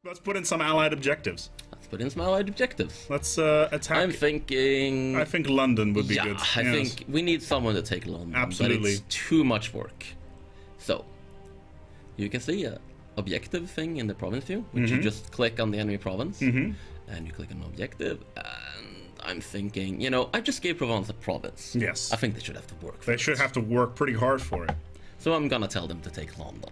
Let's put in some allied objectives. Let's put in some allied objectives. Let's attack. I'm thinking... I think London would be good. I think we need someone to take London. Absolutely. But it's too much work. So, you can see a objective thing in the province view, which you just click on the enemy province, and you click on objective, and I'm thinking, you know, I just gave Provence a province. Yes. I think they should have to work for They should have to work pretty hard for it. So I'm gonna tell them to take London.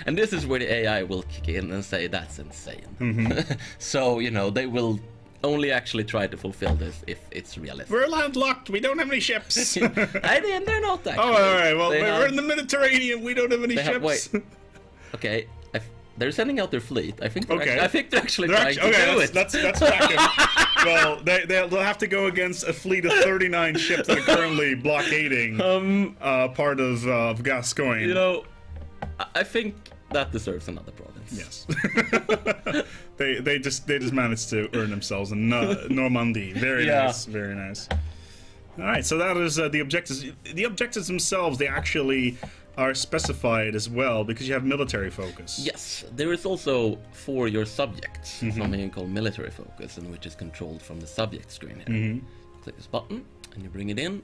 And this is where the AI will kick in and say, that's insane. So, you know, they will only actually try to fulfill this if it's realistic. We're landlocked. We don't have any ships. They're not actually. Oh, all right. Well, we're in the Mediterranean. We don't have any ships. Wait. Okay. They're sending out their fleet. I think they're actually trying to do it. Let's back them. Well, they'll have to go against a fleet of 39 ships that are currently blockading part of Gascogne. You know, I think that deserves another province. Yes. they just managed to earn themselves in Normandy. Very nice. Very nice. All right. So that is the objectives. The objectives themselves, they actually are specified as well because you have military focus. Yes, there is also for your subjects something called military focus, and which is controlled from the subject screen here. Click this button and you bring it in,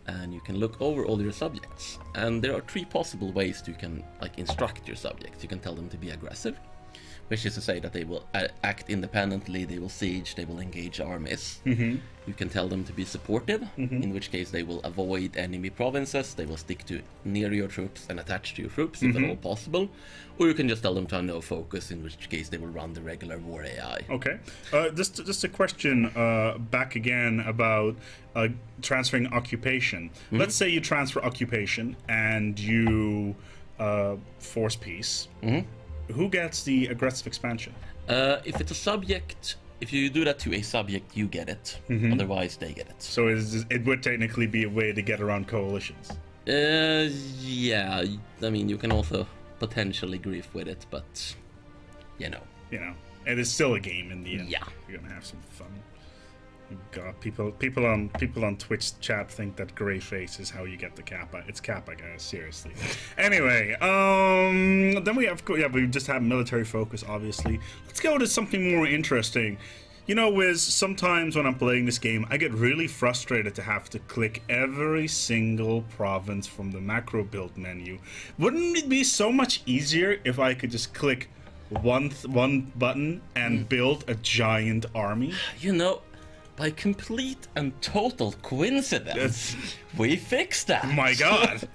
and you can look over all your subjects. And there are three possible ways you can instruct your subjects. You can tell them to be aggressive, which is to say that they will act independently, they will siege, they will engage armies. You can tell them to be supportive, in which case they will avoid enemy provinces, they will stick to near your troops and attach to your troops if at all possible. Or you can just tell them to have no focus, in which case they will run the regular war AI. Okay. Just a question back again about transferring occupation. Let's say you transfer occupation and you force peace. Who gets the aggressive expansion? If it's a subject, if you do that to a subject, you get it. Otherwise, they get it. So it would technically be a way to get around coalitions. Yeah. I mean, you can also potentially grief with it, but you know, it is still a game in the end. Yeah, you're gonna have some fun. God, people on Twitch chat think that gray face is how you get the Kappa. It's Kappa, guys. Seriously. Anyway, then we just have military focus, obviously. Let's go to something more interesting. You know, Wiz, sometimes when I'm playing this game, I get really frustrated to have to click every single province from the macro build menu. Wouldn't it be so much easier if I could just click one button and build a giant army? You know, by complete and total coincidence, we fixed that. My God.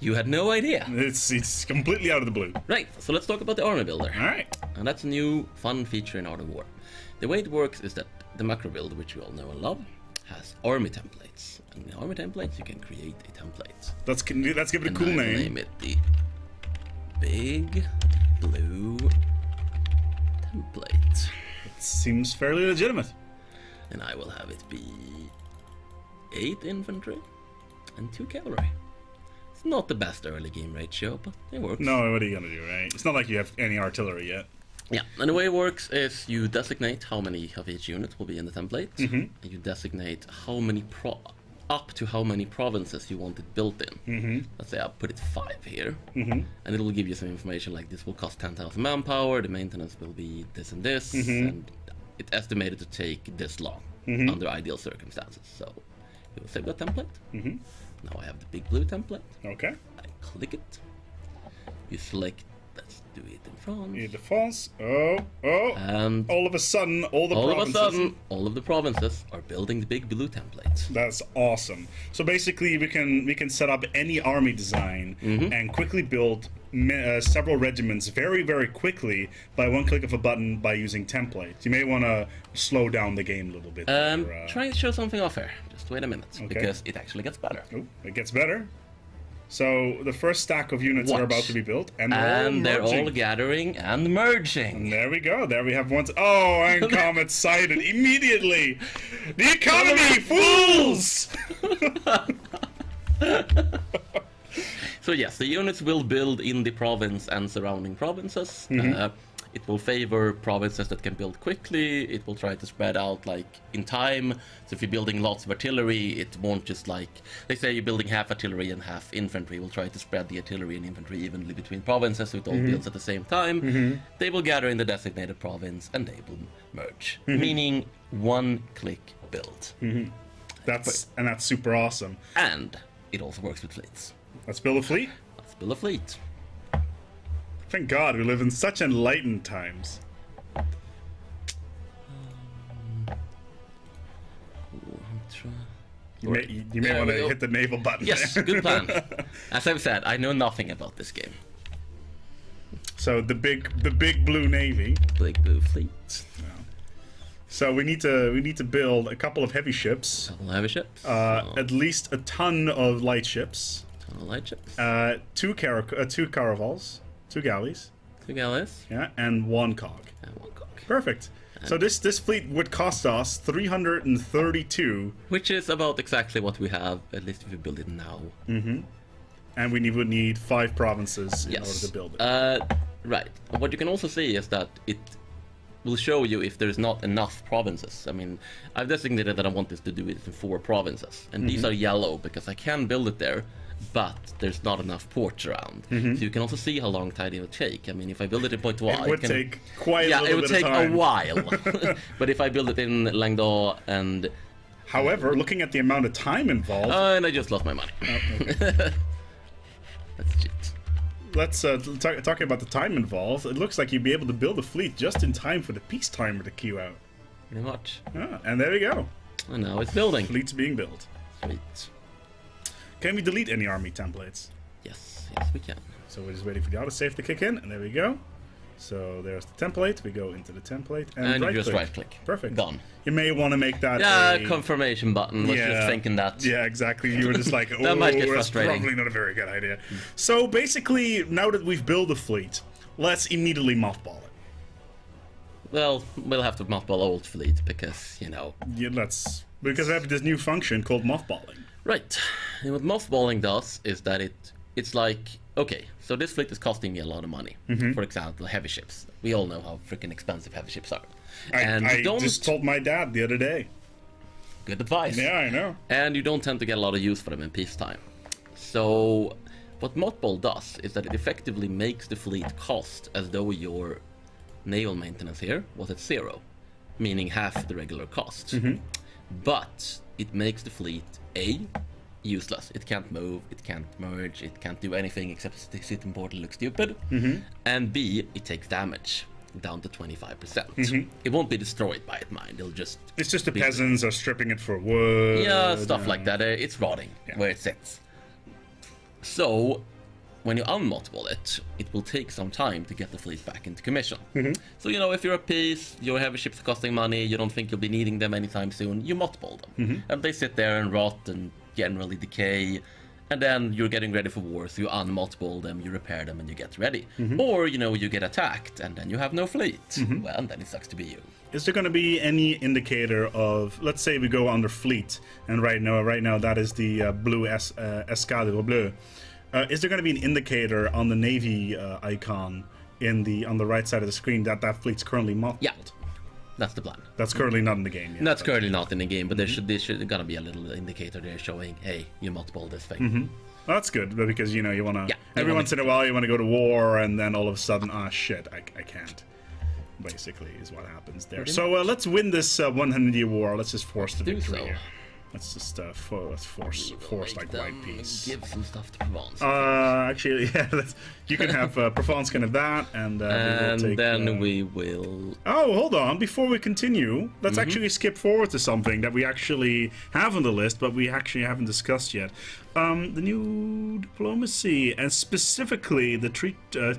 You had no idea. It's completely out of the blue. Right, so let's talk about the army builder. All right. And that's a new fun feature in Art of War. The way it works is that the macro builder, which we all know and love, has army templates. And in army templates, you can create a template. Let's give it a cool name. Name it the Big Blue Template. It seems fairly legitimate. And I will have it be 8 infantry and 2 cavalry. It's not the best early game ratio, but it works. No, what are you gonna do, right? It's not like you have any artillery yet. Yeah, and the way it works is you designate how many of each unit will be in the template, and you designate how many up to how many provinces you want it built in. Let's say I'll put it 5 here, and it will give you some information like this will cost 10,000 manpower, the maintenance will be this and this, and it's estimated to take this long under ideal circumstances. So you will save that template. Now I have the big blue template. Okay. I click it. You select, let's do it in France. In France. And all of a sudden, all of the provinces are building the big blue template. That's awesome. So basically, we can set up any army design and quickly build several regiments very, very quickly by one click of a button by using templates. You may want to slow down the game a little bit. Trying to show something off here. Just wait a minute, because it actually gets better. Oh, it gets better. So the first stack of units are about to be built, and they're all gathering and merging. And there we go. There we have one. Oh, and Comet cited immediately. The economy, fools! So yes, the units will build in the province and surrounding provinces. It will favor provinces that can build quickly. It will try to spread out like in time. So if you're building lots of artillery, it won't just like, they say you're building half artillery and half infantry. We'll try to spread the artillery and infantry evenly between provinces so it all builds at the same time. They will gather in the designated province and they will merge, meaning one-click build. That's super awesome. And it also works with fleets. Let's build a fleet. Let's build a fleet. Thank God we live in such enlightened times. You may want to hit the naval button. Yes, there. good plan. As I've said, I know nothing about this game. So the big blue navy. Big blue fleet. So we need to build a couple of heavy ships. Couple heavy ships. At least a ton of light ships. Two caravels, 2 galleys. 2 galleys. Yeah, and 1 cog. And 1 cog. Perfect. So this fleet would cost us 332. Which is about exactly what we have, at least if we build it now. And we would need 5 provinces in order to build it. Right. What you can also see is that it will show you if there's not enough provinces. I mean, I've designated that I want this to do it in 4 provinces. And these are yellow because I can build it there, but there's not enough ports around. So you can also see how long time it would take. I mean, if I build it in Point it would take quite a little bit of time. Yeah, it would take a while. But if I build it in Languedoc and... However, looking at the amount of time involved... and I just lost my money. That's cheat. Let's talking about the time involved. It looks like you'd be able to build a fleet just in time for the peace timer to queue out. Pretty much. And there we go. And now it's building. Fleet's being built. Sweet. Can we delete any army templates? Yes, we can. So we're just waiting for the autosave to kick in, and there we go. So there's the template. We go into the template and you just right-click. Perfect. Gone. You may want to make that confirmation button. Was just thinking that. Yeah, exactly. You were just like, oh, that might get that's frustrating. Probably not a very good idea. So basically, now that we've built a fleet, let's immediately mothball it. Well, we'll have to mothball old fleet because, you know. Yeah, because I have this new function called mothballing. Right. And what mothballing does is that it's like, okay, so this fleet is costing me a lot of money. For example, heavy ships. We all know how freaking expensive heavy ships are. I just told my dad the other day. Good advice. Yeah, I know. And you don't tend to get a lot of use for them in peacetime. So what mothball does is that it effectively makes the fleet cost as though your naval maintenance here was at 0, meaning half the regular cost. But it makes the fleet A, useless. It can't move, it can't merge, it can't do anything except sit in port and look stupid. And B, it takes damage down to 25%. It won't be destroyed by it, mind. It's just the peasants are stripping it for wood. Yeah, stuff like that. It's rotting where it sits. So when you unmothball it, it will take some time to get the fleet back into commission. So, you know, if you're at peace, your heavy ships are costing money, you don't think you'll be needing them anytime soon, you mothball them. And they sit there and rot and generally decay, and then you're getting ready for war, so you unmothball them, you repair them, and you get ready. Or, you know, you get attacked, and then you have no fleet. Well, and then it sucks to be you. Is there going to be any indicator of, let's say we go under fleet, and right now that is the blue Escadre Bleu. Is there going to be an indicator on the Navy icon on the right side of the screen that fleet's currently mothballed? Yeah, that's the plan. That's currently not in the game yet. That's currently not in the game, but there should gonna be a little indicator there showing, hey, you mothballed this thing. Well, that's good, because, you know, you want to... every once in a while you want to go to war, and then all of a sudden, shit, I can't. Basically, is what happens there. So let's win this 100-year war. Let's just force the victory here. Let's just force like white peace. Give some stuff to Provence. Actually, yeah, you can have Provence can have that, and we will. Oh, hold on! Before we continue, let's actually skip forward to something that we actually have on the list, but we actually haven't discussed yet. The new diplomacy, and specifically the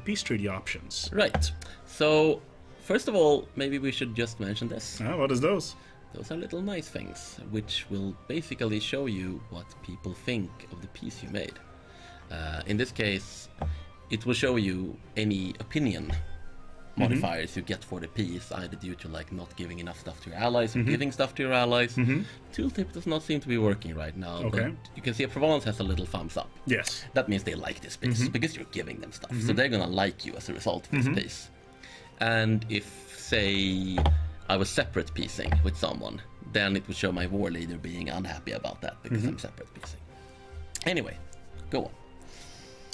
peace treaty options. Right. So, first of all, maybe we should just mention this. What is those? Those are little nice things, which will basically show you what people think of the piece you made. In this case, it will show you any opinion modifiers you get for the piece, either due to like not giving enough stuff to your allies or giving stuff to your allies. Tooltip does not seem to be working right now, but you can see Provence has a little thumbs up. Yes. That means they like this piece, because you're giving them stuff, so they're gonna like you as a result of this piece. And if, say, I was separate piecing with someone, then it would show my war leader being unhappy about that because I'm separate piecing. Anyway, go on.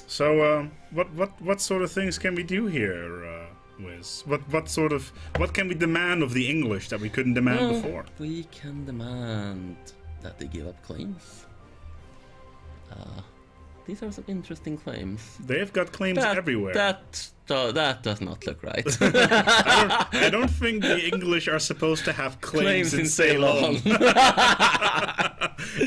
So, what sort of things can we do here, Wiz? What can we demand of the English that we couldn't demand before? We can demand that they give up claims. These are some interesting claims. They've got claims everywhere. That does not look right. I don't think the English are supposed to have claims in Ceylon.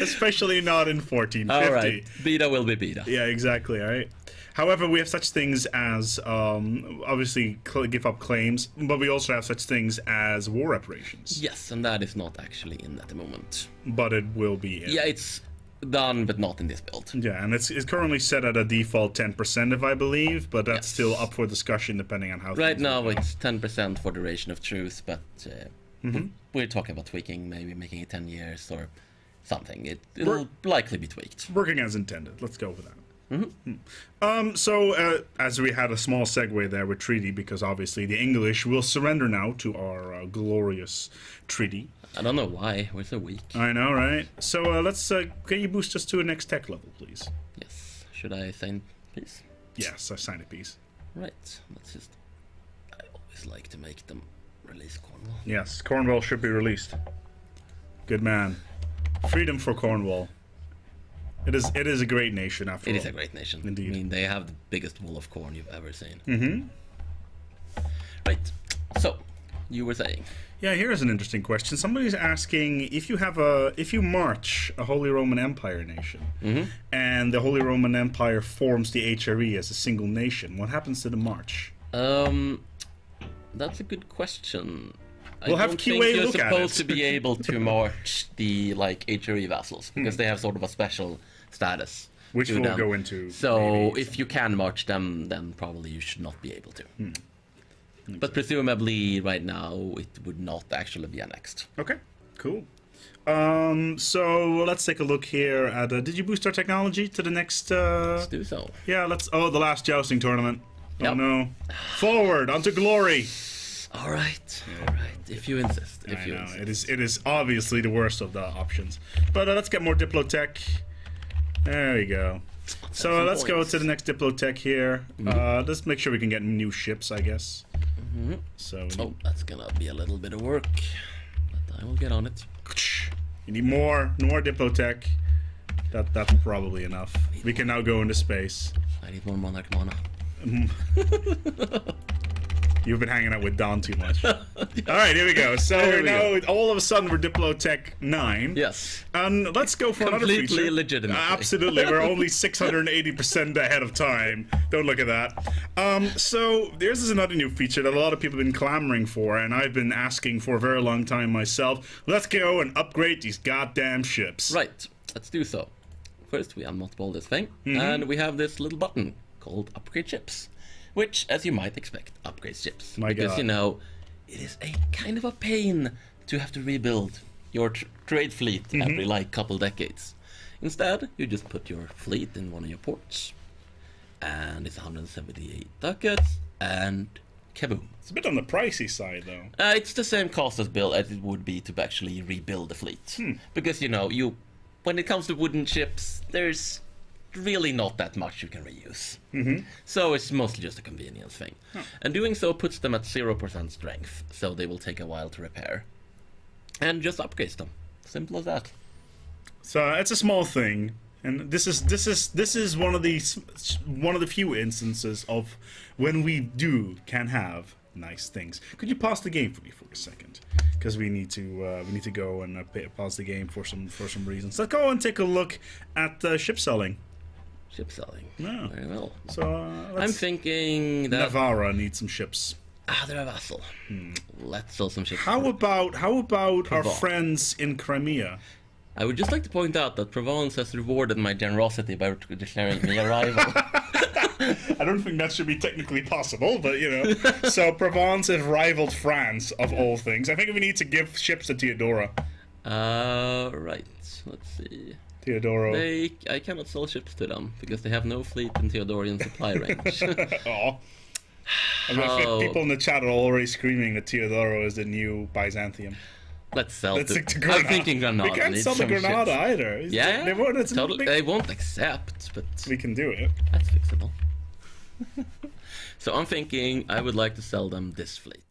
Especially not in 1450. All right, Bida will be Bida. Yeah, exactly, all right. However, we have such things as, obviously, give up claims, but we also have such things as war reparations. Yes, and that is not actually in at the moment. But it will be in. Yeah, it's done, but not in this build. Yeah, and it's currently set at a default 10%, if I believe, but that's still up for discussion depending on how. Right now, it's 10% for duration of truce, but we're talking about tweaking, maybe making it 10 years or something. It'll likely be tweaked. Working as intended. Let's go with that. So, as we had a small segue there with treaty, because obviously the English will surrender now to our glorious treaty. I don't know why, we're so weak. I know, right? So let's, can you boost us to a next tech level, please? Yes. Should I sign peace? Yes, I signed a piece. Right, let's just... I always like to make them release Cornwall. Yes, Cornwall should be released. Good man. Freedom for Cornwall. It is a great nation, after all. It is a great nation. Indeed. I mean, they have the biggest wall of corn you've ever seen. Mm-hmm. Right, so, you were saying... Yeah, here's an interesting question. Somebody's asking if you march a Holy Roman Empire nation, and the Holy Roman Empire forms the HRE as a single nation, what happens to the march? That's a good question. We'll have QA you're look at it. supposed to be able to march the HRE vassals because they have sort of a special status. Which we'll go into. So if you can march them, then probably you should not be able to. But presumably, right now, it would not actually be annexed. Okay, cool. So let's take a look here at. Did you boost our technology to the next? Let's do so. Yeah, let's. Oh, the last jousting tournament. Yep. Oh no! Forward onto glory. All right. If you insist. If you insist. It is obviously the worst of the options. But let's get more Diplotech. There we go. So let's go to the next Diplotech here. Let's make sure we can get new ships, I guess. So that's gonna be a little bit of work, but I will get on it. You need more Diplotech. That's probably enough. We can now go into space. I need more Monarch mana. You've been hanging out with Don too much. Alright, here we go. So now, all of a sudden, we're Diplotech 9. Yes. And let's go for another feature. Completely legitimate. Absolutely. We're only 680% ahead of time. Don't look at that. So, this is another new feature that a lot of people have been clamoring for, and I've been asking for a very long time myself. Let's go and upgrade these goddamn ships. Right. Let's do so. First, we unmothball this thing, and we have this little button called Upgrade Ships. Which, as you might expect, upgrades ships. Because, you know, it is a kind of a pain to have to rebuild your trade fleet every, couple decades. Instead, you just put your fleet in one of your ports, and it's 178 ducats, and kaboom. It's a bit on the pricey side, though. It's the same cost as it would be to actually rebuild the fleet. Because, you know, when it comes to wooden ships, there's really not that much you can reuse. So it's mostly just a convenience thing. And doing so puts them at 0% strength, so they will take a while to repair. And just upgrades them. Simple as that. So it's a small thing, and this is one of the few instances of when we can have nice things. Could you pause the game for me for a second? Because we need to go and pause the game for some reasons. Let's go and take a look at ship selling. Ship selling. Yeah. Very well. So I'm thinking that Navarra needs some ships. they're a vassal. Let's sell some ships. How about our friends in Crimea? I would just like to point out that Provence has rewarded my generosity by declaring me a rival. I don't think that should be technically possible, but you know. So Provence has rivaled France, of all things. I think we need to give ships to Theodora. Right. Let's see. Theodoro. I cannot sell ships to them because they have no fleet in Theodorian supply range. Aw. I mean, I think people in the chat are already screaming that Teodoro is the new Byzantium. Let's sell Let's to... stick to Granada. I'm thinking Granada. We can't needs sell the some Granada shit. either. Yeah, They won't, it's totally. big... They won't accept, but We can do it. that's fixable. So I'm thinking I would like to sell them this fleet.